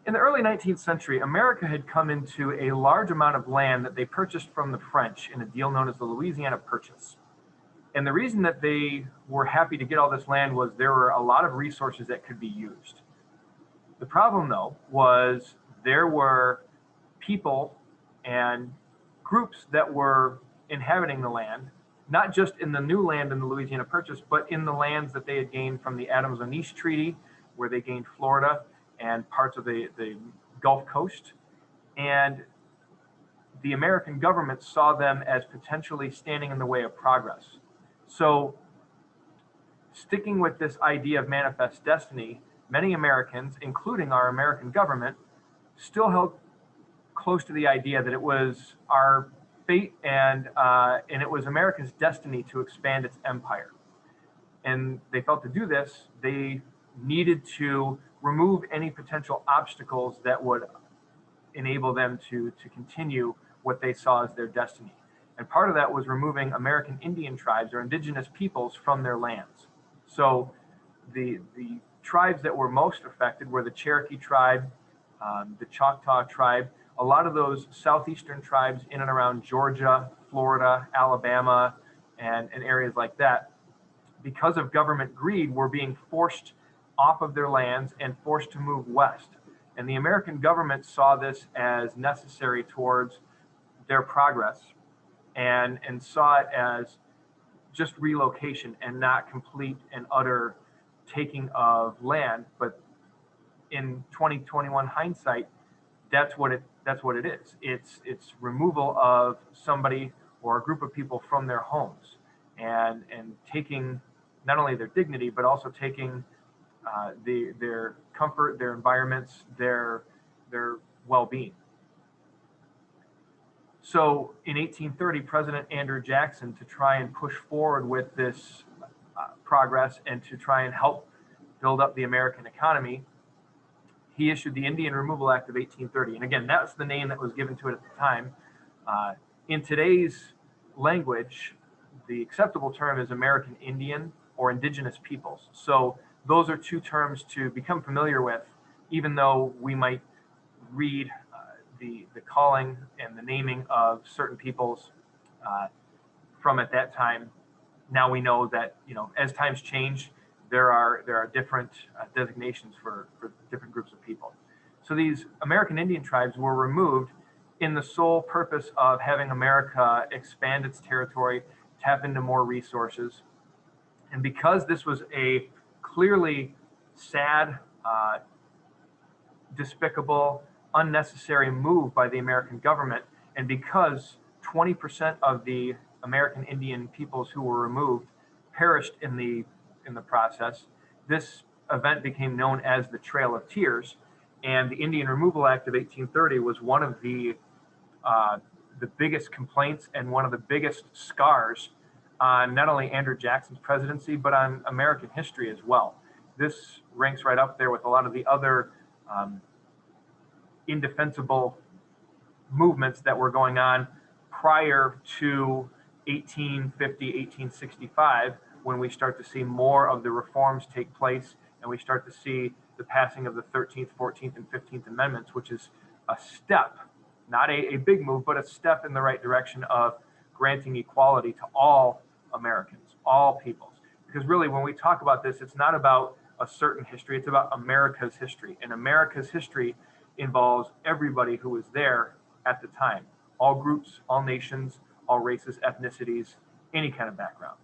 In the early 19th century, America had come into a large amount of land that they purchased from the French in a deal known as the Louisiana Purchase. And the reason that they were happy to get all this land was there were a lot of resources that could be used. The problem, though, was there were people and groups that were inhabiting the land, not just in the new land in the Louisiana Purchase, but in the lands that they had gained from the Adams-Onis Treaty, where they gained Florida and parts of the Gulf Coast. And the American government saw them as potentially standing in the way of progress. So, sticking with this idea of manifest destiny, many Americans, including our American government, still held close to the idea that it was our fate and it was America's destiny to expand its empire. And they felt to do this, they needed to remove any potential obstacles that would enable them to continue what they saw as their destiny. And part of that was removing American Indian tribes or indigenous peoples from their lands. So the tribes that were most affected were the Cherokee tribe, the Choctaw tribe, a lot of those southeastern tribes in and around Georgia, Florida, Alabama, and areas like that. Because of government greed, were being forced off of their lands and forced to move west. And the American government saw this as necessary towards their progress and saw it as just relocation and not complete and utter taking of land. But in 2021 hindsight, that's what it is. It's removal of somebody or a group of people from their homes and taking not only their dignity, but also taking their comfort, their environments, their well-being. So in 1830, President Andrew Jackson, to try and push forward with this progress and to try and help build up the American economy, he issued the Indian Removal Act of 1830. And again, that's the name that was given to it at the time. In today's language, the acceptable term is American Indian or indigenous peoples. So those are two terms to become familiar with, even though we might read the calling and the naming of certain peoples from at that time. Now we know that, as times change, there are different designations for different groups of people. So these American Indian tribes were removed in the sole purpose of having America expand its territory, tap into more resources. And because this was a clearly sad, despicable, unnecessary move by the American government, and because 20% of the American Indian peoples who were removed perished in the process, this event became known as the Trail of Tears. And the Indian Removal Act of 1830 was one of the biggest complaints and one of the biggest scars on not only Andrew Jackson's presidency, but on American history as well. This ranks right up there with a lot of the other indefensible movements that were going on prior to 1850, 1865, when we start to see more of the reforms take place and we start to see the passing of the 13th, 14th, and 15th Amendments, which is a step, not a big move, but a step in the right direction of granting equality to all Americans, all peoples. Because really, when we talk about this, it's not about a certain history, it's about America's history. And America's history involves everybody who was there at the time, all groups, all nations, all races, ethnicities, any kind of background.